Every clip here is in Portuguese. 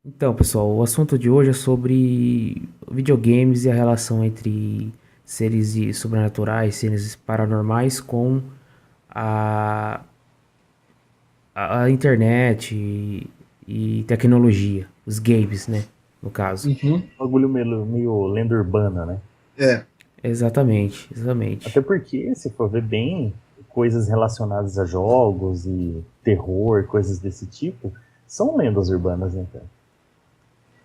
Então, pessoal, o assunto de hoje é sobre videogames e a relação entre sobrenaturais, seres paranormais com a, a internet e tecnologia, os games, né? No caso. Uhum. Bagulho meio lenda urbana, né? É. Exatamente, Até exatamente. porque, se for ver bem, coisas relacionadas a jogos e terror, coisas desse tipo, são lendas urbanas, né, cara?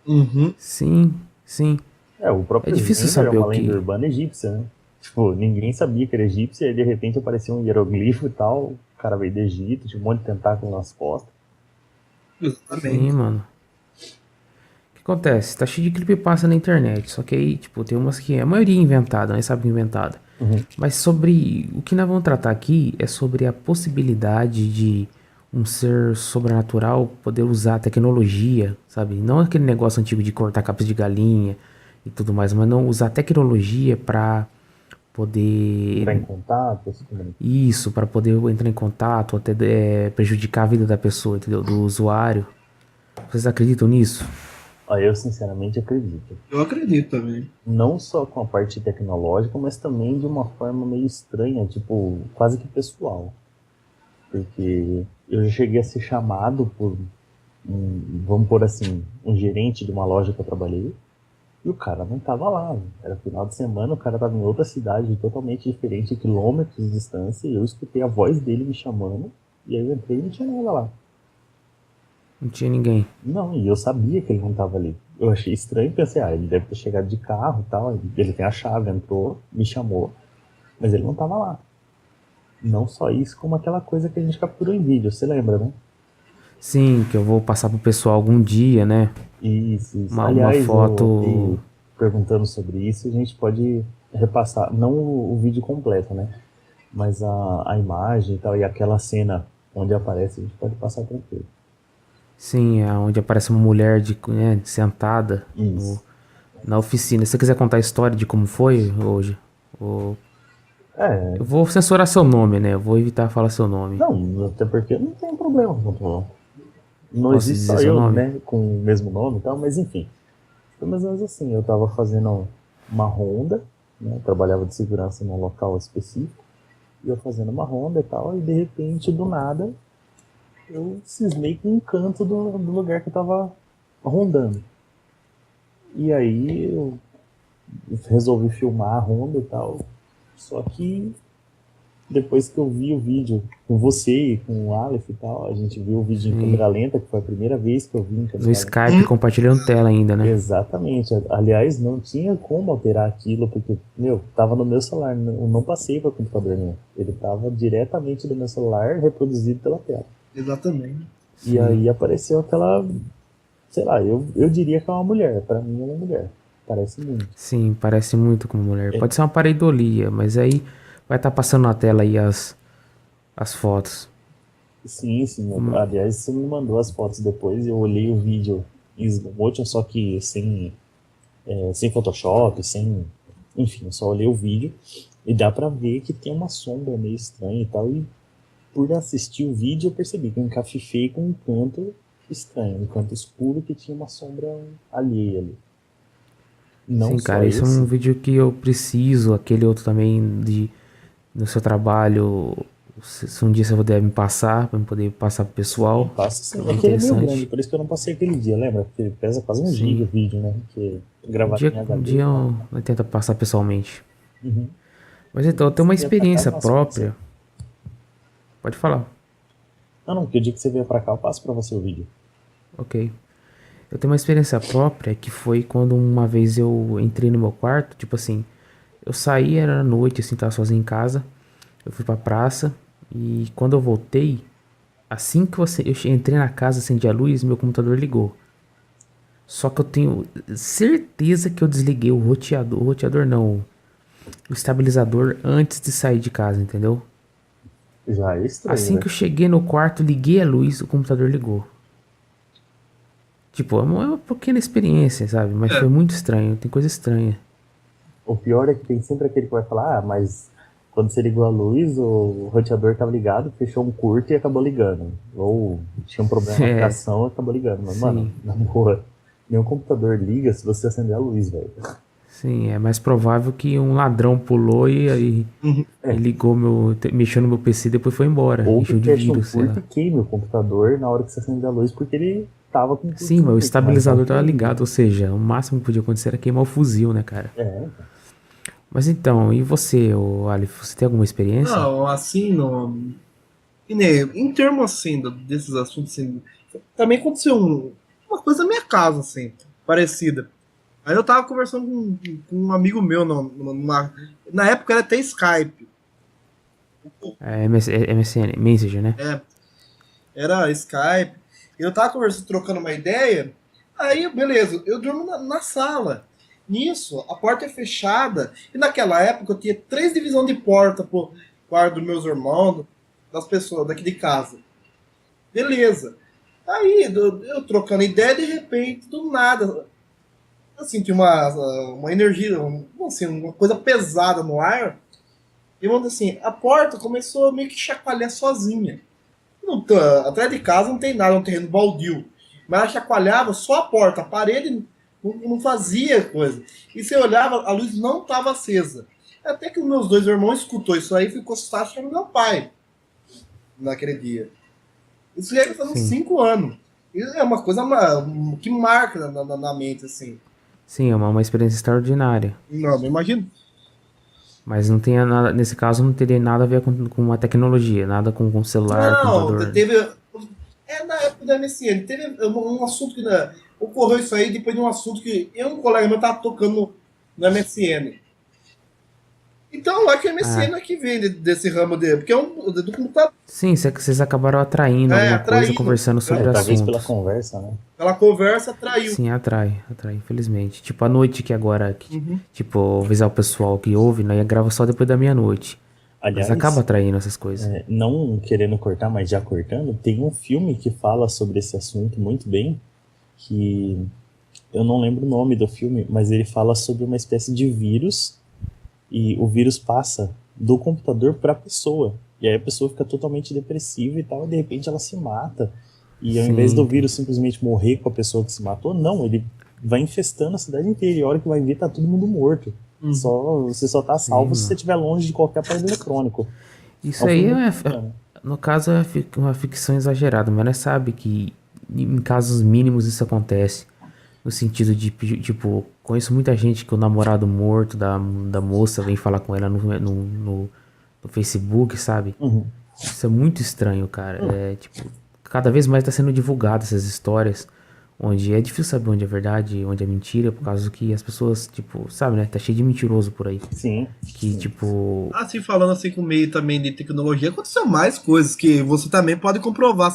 Uhum. Sim, sim. É, o É próprio difícil Slender é saber uma o lenda que. urbana egípcia, né? Tipo, ninguém sabia que era egípcia, e aí de repente apareceu um hieroglifo e tal, o cara veio do Egito, tinha um monte de tentáculo nas costas. Sim, Exatamente. mano. O que acontece? Tá cheio de creepypasta na internet. Só que aí, tipo, tem umas que a maioria é inventada, nós sabe que é inventada. Uhum. Mas sobre o que nós vamos tratar aqui é sobre a possibilidade de um ser sobrenatural poder usar a tecnologia, sabe? Não aquele negócio antigo de cortar cabeça de galinha e tudo mais, mas não usar a tecnologia para Entrar em poder contato, se comunicar. isso, para poder entrar em contato, ou até prejudicar a vida da pessoa, entendeu? Do usuário. Vocês acreditam nisso? Aí eu sinceramente acredito. Eu acredito também. Não só com a parte tecnológica, mas também de uma forma meio estranha, tipo, quase que pessoal. Porque eu já cheguei a ser chamado por vamos por assim, um gerente de uma loja que eu trabalhei, e o cara não tava lá. Era final de semana, o cara tava em outra cidade totalmente diferente, quilômetros de distância, e eu escutei a voz dele me chamando, e aí eu entrei e não tinha nada lá. Não tinha ninguém. Não, e eu sabia que ele não tava ali. Eu achei estranho, pensei, ele deve ter chegado de carro e tal, ele tem a chave, entrou, me chamou, mas ele não tava lá. Não só isso, como aquela coisa que a gente capturou em vídeo, você lembra, né? Sim, que eu vou passar pro pessoal algum dia, né? Isso, isso. Uma Aliás, foto. perguntando sobre isso, a gente pode repassar, não o vídeo completo, né? Mas a imagem e tal, e aquela cena onde aparece, a gente pode passar tranquilo. Sim, é onde aparece uma mulher sentada Isso. na oficina. Se você quiser contar a história de como foi hoje, o- É, eu vou censurar seu nome, né? Eu vou evitar falar seu nome. não, até porque não tem problema com não Posso existe dizer só seu eu, nome? né, com o mesmo nome e tal, mas enfim. Foi mais ou menos assim, eu tava fazendo uma ronda, né, eu trabalhava de segurança num local específico, e eu fazendo uma ronda e tal, e de repente, do nada, eu cismei com um canto do lugar que eu tava rondando. E aí eu resolvi filmar a ronda e tal. Só que depois que eu vi o vídeo com você e com o Aleph e tal, a gente viu o vídeo em Sim. câmera lenta, que foi a primeira vez que eu vi em No câmera lenta. Skype compartilhando tela ainda, né? Exatamente. Aliás, não tinha como alterar aquilo, porque, meu, tava no meu celular, eu não passei para o computador nenhum. Ele tava diretamente do meu celular, reproduzido pela tela. Exatamente. E Sim. aí apareceu aquela, sei lá, eu diria que é uma mulher, para mim é uma mulher. Parece muito. Sim, parece muito com mulher. Pode ser uma pareidolia, mas aí vai estar passando na tela aí as fotos. Sim, sim. Hum. Aliás, você me mandou as fotos depois, eu olhei o vídeo em slow motion, só que sem Photoshop, sem. Enfim, eu só olhei o vídeo e dá pra ver que tem uma sombra meio estranha e tal. E por assistir o vídeo eu percebi que eu encafifei com um canto estranho, um canto escuro que tinha uma sombra alheia ali. Não Sim, só cara, isso é um esse, vídeo que eu preciso, aquele outro também de no seu trabalho, se um dia você puder me passar, para eu poder passar pro sim, pessoal, passa que é sim. É bem que ele é meio grande, interessante. por isso que eu não passei aquele dia, lembra? Porque ele pesa quase um giga Sim. o vídeo, né? Porque Um gravado dia, em um HD e dia tal. eu tento passar pessoalmente. Uhum. Mas então, eu tenho uma Você vier pra cá, eu experiência passo pra você. própria. Pode falar. Não, não, porque o dia que você vier pra cá, eu passo pra você o vídeo. Ok. Eu tenho uma experiência própria que foi quando uma vez eu entrei no meu quarto, tipo assim, eu saí, era noite, assim, tava sozinho em casa. Eu fui pra praça e quando eu voltei, assim que eu entrei na casa, acendi a luz, meu computador ligou. Só que eu tenho certeza que eu desliguei o roteador não, o estabilizador antes de sair de casa, entendeu? Já é estranho, Assim né? que eu cheguei no quarto, liguei a luz, o computador ligou. Tipo, é uma pequena experiência, sabe? Mas foi É. muito estranho, tem coisa estranha. O pior é que tem sempre aquele que vai falar, mas Quando você ligou a luz, o roteador tava ligado, fechou um curto e acabou ligando. Ou tinha um problema na É, fiação e acabou ligando. Mas, mano, sim, na boa, nenhum computador liga se você acender a luz, velho. sim, é mais provável que um ladrão pulou e aí Uhum. e É. ligou mexeu no meu PC e depois foi embora, Ou que encheu de feche um vírus, sei curto lá. e queime o computador na hora que você acender a luz, porque ele tava com Sim, mas o curto-circuito, mas não estabilizador que tava ele liga. ligado, ou seja, o máximo que podia acontecer era queimar o fuzil, né, cara? É, então. Mas então, e você, ô Alif, você tem alguma experiência? Não, assim, no, e, né, em termos assim, desses assuntos, assim, também aconteceu uma coisa na minha casa, assim, parecida. Aí eu tava conversando com um amigo meu, na época era até Skype. É MSN, Messenger, né? É, era Skype. Eu tava conversando, trocando uma ideia. Aí, beleza, eu durmo na sala. Nisso, a porta é fechada. E naquela época eu tinha 3 divisões de porta pro quarto dos meus irmãos, das pessoas daqui de casa. Beleza. Aí, eu trocando ideia, de repente, do nada, eu senti uma energia, assim, uma coisa pesada no ar. E vamos dizer assim, a porta começou a meio que chacoalhar sozinha. Não atrás de casa não tem nada, é um terreno baldio. Mas ela chacoalhava só a porta, a parede não fazia coisa. E você olhava, a luz não estava acesa. Até que os meus dois irmãos escutou isso aí e ficou assustado chamando meu pai naquele dia. Isso já faz uns Sim. 5 anos. Isso é uma coisa que marca na mente, assim. Sim, é uma experiência extraordinária. Não imagino. Mas não tem nada, nesse caso não teria nada a ver com a tecnologia, nada com celular, Não, computador. teve. É na época da MSN. Teve um assunto que ocorreu isso aí depois de um assunto que eu e um colega meu tava tocando no MSN. Então, lá que a Ah, MSN é que vem desse ramo dele, porque é do computador, sim, vocês acabaram atraindo alguma coisa atraindo. conversando É, sobre talvez pela assuntos. conversa, né? Ela conversa, atraiu. Sim, atrai, infelizmente. Tipo, a noite que agora, Uhum. tipo, avisar o pessoal que ouve, né, grava só depois da meia-noite. Mas acaba Aliás, atraindo essas coisas. não querendo cortar, mas já cortando, tem um filme que fala sobre esse assunto muito bem, que eu não lembro o nome do filme, mas ele fala sobre uma espécie de vírus e o vírus passa do computador para a pessoa. E aí a pessoa fica totalmente depressiva e tal, e de repente ela se mata. E ao invés Sim, do vírus simplesmente morrer com a pessoa que se matou, não, ele vai infestando a cidade inteira. E a hora que vai ver, tá todo mundo morto. Uhum. Você só tá sim, salvo se você mano. estiver longe de qualquer aparelho eletrônico. É Isso um aí filme muito bacana. no caso, é uma ficção exagerada, mas nós sabe que em casos mínimos isso acontece. No sentido de, tipo, conheço muita gente que o namorado morto da moça vem falar com ela no Facebook, sabe? Uhum. Isso é muito estranho, cara. É, tipo, cada vez mais tá sendo divulgado essas histórias, onde é difícil saber onde é verdade e onde é mentira, por causa que as pessoas, tipo, sabe, né? Tá cheio de mentiroso por aí. Sim, Que, sim. tipo, Assim, falando assim com o meio também de tecnologia, aconteceu mais coisas que você também pode comprovar,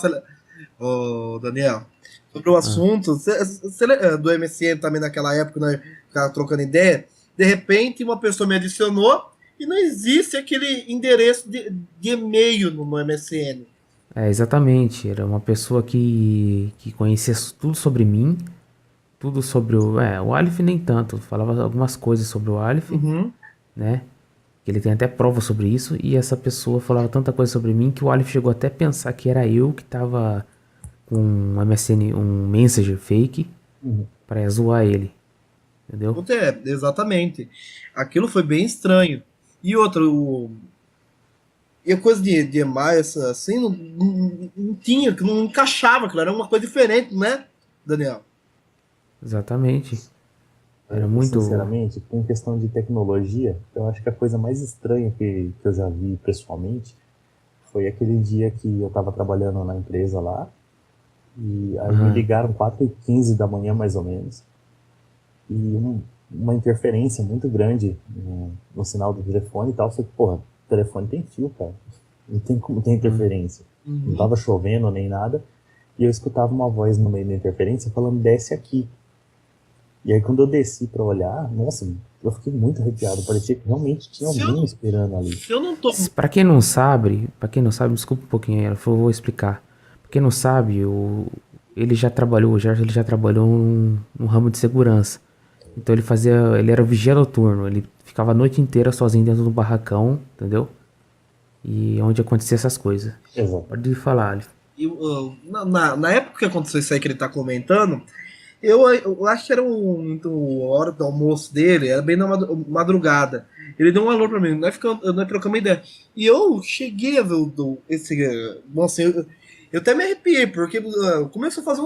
Daniel, sobre o ah, assunto. Do MSN também naquela época, né, ficava trocando ideia. De repente, uma pessoa me adicionou e não existe aquele endereço de e-mail no MSN. é, exatamente. Era uma pessoa que conhecia tudo sobre mim, tudo sobre o Aleph nem tanto. Falava algumas coisas sobre o Aleph, Uhum. né? Que ele tem até prova sobre isso. E essa pessoa falava tanta coisa sobre mim que o Aleph chegou até a pensar que era eu que tava com um MSN, um Messenger fake Uhum. pra zoar ele, entendeu? Exatamente. Aquilo foi bem estranho. E outro, e a coisa de EMA, assim, não tinha, que não encaixava, aquilo era uma coisa diferente, né, Daniel? Exatamente. Era Eu, muito. sinceramente, com questão de tecnologia, eu acho que a coisa mais estranha que eu já vi pessoalmente foi aquele dia que eu estava trabalhando na empresa lá, e aí me Aham. ligaram 4h15 da manhã, mais ou menos, e uma interferência muito grande no sinal do telefone e tal. Eu falei, porra, o telefone tem fio, cara. Não tem como ter interferência. Não Uhum. tava chovendo nem nada. E eu escutava uma voz no meio da interferência falando, desce aqui. E aí quando eu desci pra olhar, nossa, eu fiquei muito arrepiado. Parecia que realmente tinha Se eu alguém não, esperando ali. se eu não tô. Pra quem não sabe, desculpa um pouquinho aí, eu vou explicar. Pra quem não sabe, ele já trabalhou num ramo de segurança. Então ele era o vigia noturno, ele ficava a noite inteira sozinho dentro do barracão, entendeu? E onde acontecia essas coisas. Exato. Pode falar, Ali. Na época que aconteceu isso aí que ele tá comentando, eu acho que era a hora do almoço dele, era bem na madrugada. Ele deu um valor pra mim, nós trocamos ideia. E eu cheguei a ver esse. Nossa, eu até me arrepiei, porque começou a fazer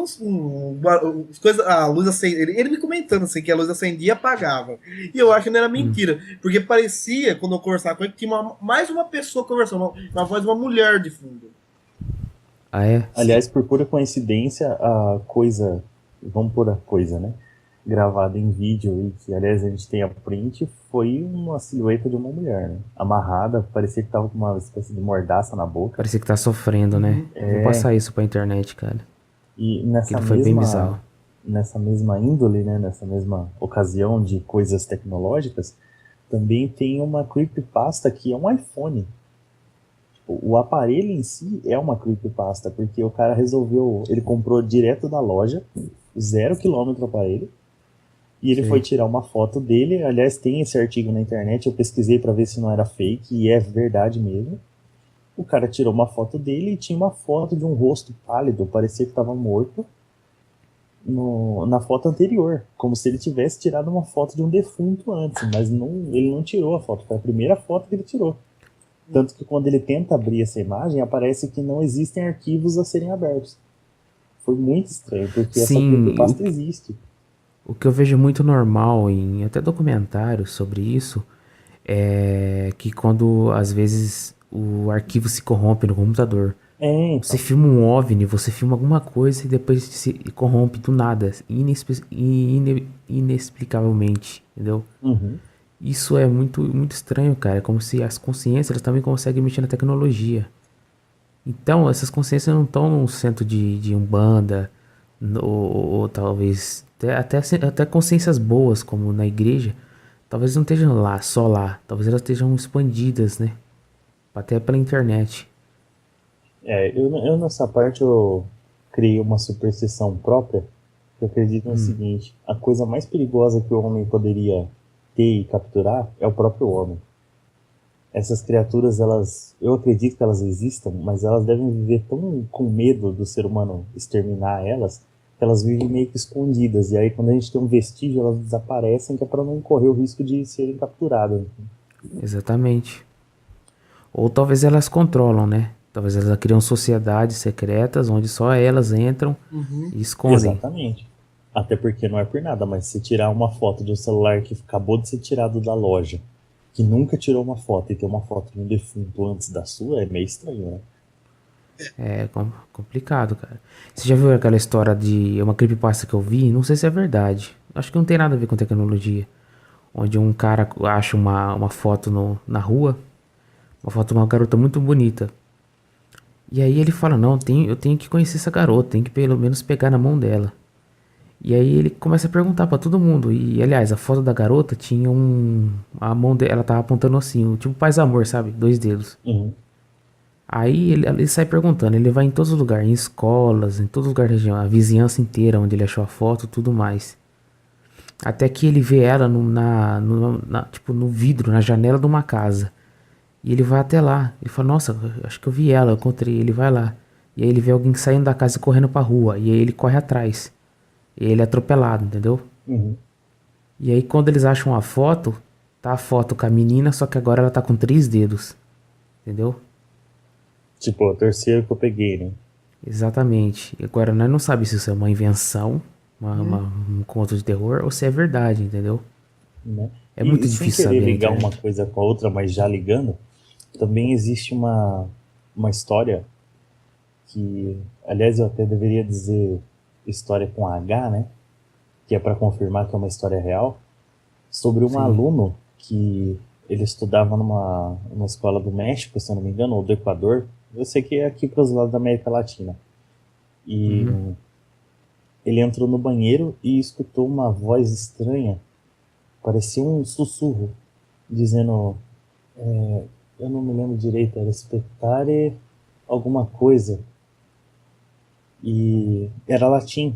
coisas, a luz acendia. Ele me comentando assim, que a luz acendia e apagava. E eu acho que não era mentira, porque parecia, quando eu conversava com ele, que tinha mais uma pessoa conversando, uma voz de uma mulher de fundo. Ah, é? Aliás, por pura coincidência, a coisa, vamos por a coisa, né? Gravada em vídeo, e que aliás a gente tem a print, foi uma silhueta de uma mulher, né? Amarrada, parecia que tava com uma espécie de mordaça na boca. Parecia que tá sofrendo, né? Eu vou passar isso pra internet, cara. E Aquilo foi bem bizarro. nessa mesma índole, né? Nessa mesma ocasião de coisas tecnológicas, também tem uma creepypasta que é um iPhone. O aparelho em si é uma creepypasta, porque o cara resolveu, ele comprou direto da loja, 0 km o aparelho, e ele Sei. foi tirar uma foto dele. Aliás, tem esse artigo na internet, eu pesquisei para ver se não era fake, e é verdade mesmo. O cara tirou uma foto dele e tinha uma foto de um rosto pálido, parecia que estava morto, na foto anterior, como se ele tivesse tirado uma foto de um defunto antes, mas ele não tirou a foto, foi a primeira foto que ele tirou. Tanto que quando ele tenta abrir essa imagem, aparece que não existem arquivos a serem abertos. Foi muito estranho, porque essa Sim, creepypasta existe. o que eu vejo muito normal em até documentários sobre isso é que quando às vezes o arquivo se corrompe no computador. É, Você então. filma um OVNI, você filma alguma coisa e depois se corrompe do nada, inexplicavelmente, entendeu? Uhum. Isso é muito estranho, cara. É como se as consciências elas também conseguem mexer na tecnologia. Então, essas consciências não estão no centro de Umbanda, ou talvez até consciências boas, como na igreja, talvez não estejam lá, só lá. Talvez elas estejam expandidas, né? Até pela internet. Eu nessa parte eu criei uma superstição própria, que eu acredito no seguinte: a coisa mais perigosa que o homem poderia ter e capturar é o próprio homem. Essas criaturas, eu acredito que elas existam, mas elas devem viver tão com medo do ser humano exterminar elas, que elas vivem meio que escondidas. E aí, quando a gente tem um vestígio, elas desaparecem, que é para não correr o risco de serem capturadas. Exatamente. Ou talvez elas controlam, né? Talvez elas criam sociedades secretas onde só elas entram e escondem. Exatamente. Até porque não é por nada, mas se tirar uma foto de um celular que acabou de ser tirado da loja, que nunca tirou uma foto, e ter uma foto de um defunto antes da sua, é meio estranho, né? É complicado, cara. Você já viu aquela história de uma creepypasta que eu vi? Não sei se é verdade. Acho que não tem nada a ver com tecnologia. Onde um cara acha uma foto na rua, uma foto de uma garota muito bonita. E aí ele fala, não, eu tenho que conhecer essa garota, tenho que pelo menos pegar na mão dela. E aí ele começa a perguntar pra todo mundo. E aliás, a foto da garota tinha a mão dela, ela tava apontando assim, tipo paz amor, sabe? Dois dedos. Uhum. Aí ele sai perguntando, ele vai em todos os lugares, em escolas, em todo lugar da região, a vizinhança inteira onde ele achou a foto, tudo mais. Até que ele vê ela tipo, no vidro, na janela de uma casa. E ele vai até lá. Ele fala, nossa, acho que eu vi ela, eu encontrei. Ele vai lá. E aí ele vê alguém saindo da casa e correndo pra rua. E aí ele corre atrás. E ele é atropelado, entendeu? Uhum. E aí quando eles acham a foto, tá a foto com a menina, só que agora ela tá com 3 dedos. Entendeu? Tipo, o terceiro que eu peguei, né? Exatamente. E agora nós não sabemos se isso é uma invenção, um conto de terror, ou se é verdade, entendeu? Né? É E muito sem difícil querer saber na ligar uma internet. coisa com a outra, mas já ligando, também existe uma história que, aliás, eu até deveria dizer história com H, né? Que é para confirmar que é uma história real, sobre um Sim. aluno que ele estudava numa escola do México, se eu não me engano, ou do Equador. Eu sei que é aqui para os lados da América Latina. E ele entrou no banheiro e escutou uma voz estranha, parecia um sussurro, dizendo, eu não me lembro direito, era espetare alguma coisa. E era latim.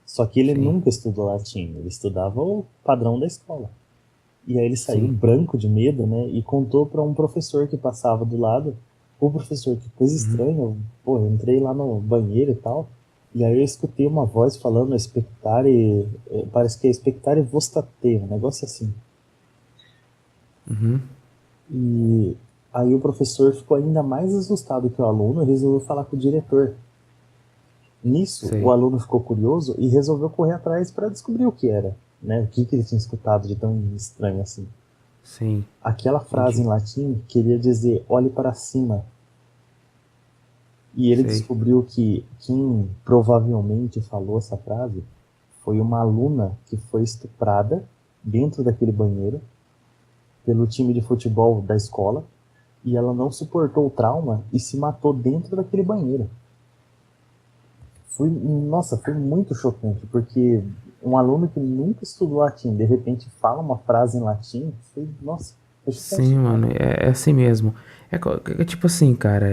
Só que ele Sim. nunca estudou latim, ele estudava o padrão da escola. E aí ele saiu Sim. branco de medo, né? E contou para um professor que passava do lado. O professor, que coisa Uhum. estranha. Pô, eu entrei lá no banheiro e tal. E aí eu escutei uma voz falando expectare. Parece que é expectare vostate, um negócio assim. Uhum. E aí o professor ficou ainda mais assustado que o aluno e resolveu falar com o diretor. Nisso, o Sei. aluno ficou curioso e resolveu correr atrás para descobrir o que era, né? O que ele tinha escutado de tão estranho assim. Sim. Aquela frase em Entendi. latim queria dizer olhe para cima. E ele Sei. descobriu que quem provavelmente falou essa frase foi uma aluna que foi estuprada dentro daquele banheiro pelo time de futebol da escola e ela não suportou o trauma e se matou dentro daquele banheiro. Nossa, foi muito chocante, porque um aluno que nunca estudou latim, de repente fala uma frase em latim, nossa, foi chocante Sim, demais. mano, é assim mesmo. É tipo assim, cara,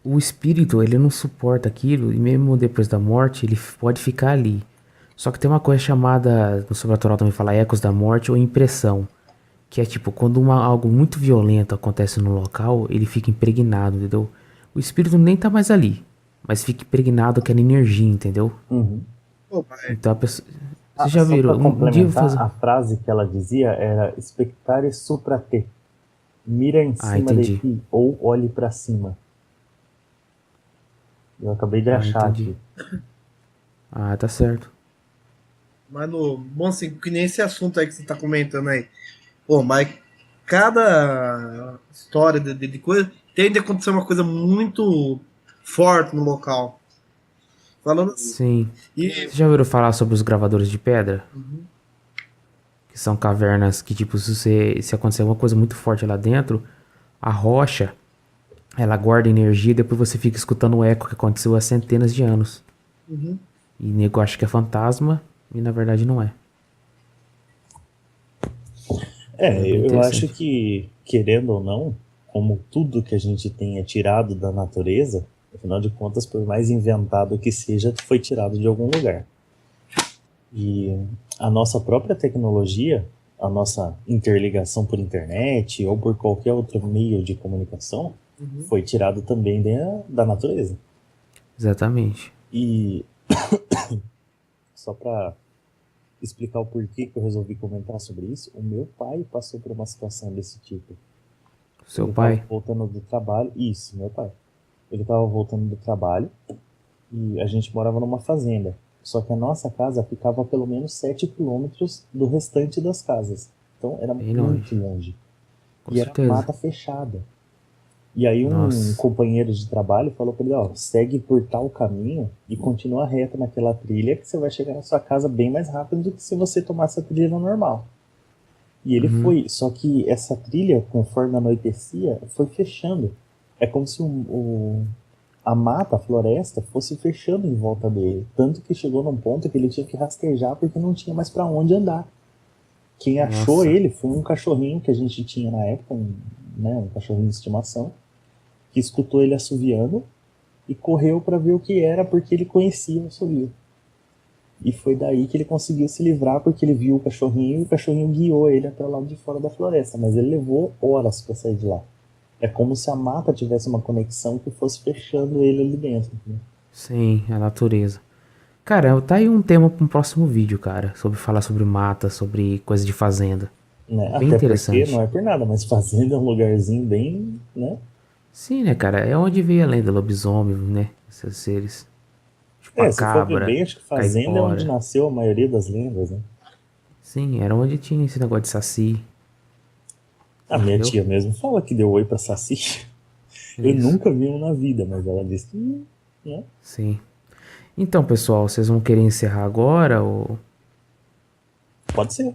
o espírito, ele não suporta aquilo e mesmo depois da morte, ele pode ficar ali. Só que tem uma coisa chamada, no sobrenatural também fala ecos da morte ou impressão, que é tipo, quando algo muito violento acontece no local, ele fica impregnado, entendeu? O espírito nem tá mais ali, mas fica impregnado aquela energia, entendeu? Uhum. Pô, mas Então a pessoa. Vocês já Só para viram? Um dia eu vou complementar, fazer. a frase que ela dizia era expectare supra te, mira em Ah, cima de entendi. ti ou olhe para cima. Eu acabei de Ah, achar entendi. aqui. Ah, tá certo. mano, bom assim, que nem esse assunto aí que você tá comentando aí. Pô, mas cada história de coisa tende a acontecer uma coisa muito forte no local. Falando assim. Sim. E Vocês já ouviram falar sobre os gravadores de pedra? uhum, Que são cavernas que, tipo, se acontecer alguma coisa muito forte lá dentro, a rocha, ela guarda energia e depois você fica escutando o eco que aconteceu há centenas de anos. uhum. E nego acha que é fantasma e na verdade não é. É bem Eu acho interessante. que, querendo ou não, como tudo que a gente tem é tirado da natureza, afinal de contas, por mais inventado que seja, foi tirado de algum lugar. E a nossa própria tecnologia, a nossa interligação por internet ou por qualquer outro meio de comunicação, foi tirado também da natureza. Exatamente. E só para explicar o porquê que eu resolvi comentar sobre isso, o meu pai passou por uma situação desse tipo. Seu Ele estava pai? voltando do trabalho, isso, meu pai. Ele estava voltando do trabalho e a gente morava numa fazenda. Só que a nossa casa ficava a pelo menos 7 quilômetros do restante das casas. Então era Bem muito longe. longe. Com E era certeza. mata fechada. E aí um Nossa. companheiro de trabalho falou para ele, ó, segue por tal caminho e continua reto naquela trilha que você vai chegar na sua casa bem mais rápido do que se você tomasse a trilha normal. E ele Uhum. foi, só que essa trilha, conforme anoitecia, foi fechando. É como se a mata, a floresta, fosse fechando em volta dele. Tanto que chegou num ponto que ele tinha que rastejar porque não tinha mais para onde andar. Quem achou Nossa. ele foi um cachorrinho que a gente tinha na época, um cachorrinho de estimação, que escutou ele assoviando e correu para ver o que era porque ele conhecia o assovio. E foi daí que ele conseguiu se livrar porque ele viu o cachorrinho e o cachorrinho guiou ele até o lado de fora da floresta, mas ele levou horas para sair de lá. É como se a mata tivesse uma conexão que fosse fechando ele ali dentro. Né? Sim, a natureza. Cara, tá aí um tema para um próximo vídeo, cara. Sobre falar sobre mata, sobre coisa de fazenda. Né? Bem Até porque não interessante. é por nada, mas fazenda é um lugarzinho bem, né? Sim, né, cara? É onde veio a lenda lobisomem, né? Esses seres. Se for ver Chupacabra, bem, acho que fazenda é onde caipora. nasceu a maioria das lendas, né? Sim, era onde tinha esse negócio de saci, A minha entendeu? tia mesmo fala que deu oi pra Saci. Eu Isso, nunca vi um na vida, mas ela disse que, né? sim. Então, pessoal, vocês vão querer encerrar agora ou Pode ser.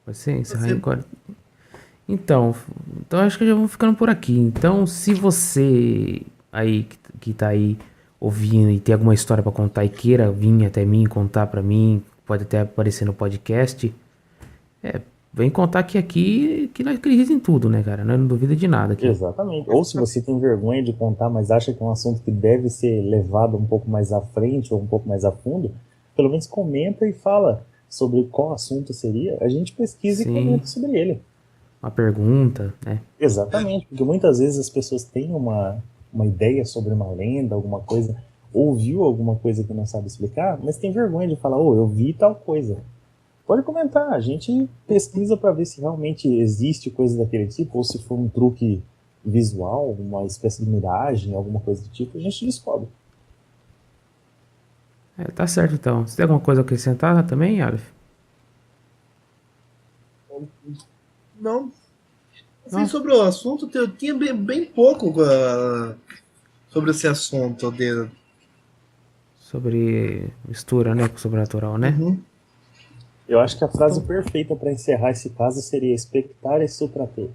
vai ser encerrar Você, agora? Então, então acho que já vamos ficando por aqui. Então, se você aí que tá aí ouvindo e tem alguma história pra contar e queira vir até mim contar pra mim, pode até aparecer no podcast. É, vem contar que aqui que nós acreditamos em tudo, né, cara? Nós não duvida de nada aqui. Exatamente. Ou se você tem vergonha de contar, mas acha que é um assunto que deve ser levado um pouco mais à frente ou um pouco mais a fundo, pelo menos comenta e fala. sobre qual assunto seria, a gente pesquisa e Sim. comenta sobre ele. Uma pergunta, né? Exatamente, porque muitas vezes as pessoas têm uma ideia sobre uma lenda, alguma coisa, ouviu alguma coisa que não sabe explicar, mas tem vergonha de falar, eu vi tal coisa. Pode comentar, a gente pesquisa para ver se realmente existe coisa daquele tipo, ou se for um truque visual, uma espécie de miragem, alguma coisa do tipo, a gente descobre. Tá certo então. Você tem alguma coisa a acrescentar também, Aleph? Não. Assim, Não? sobre o assunto, eu tinha bem pouco sobre esse assunto dele. Sobre mistura, né? Com o sobrenatural, né? Uhum. Eu acho que a frase Então, perfeita para encerrar esse caso seria expectar e suprater.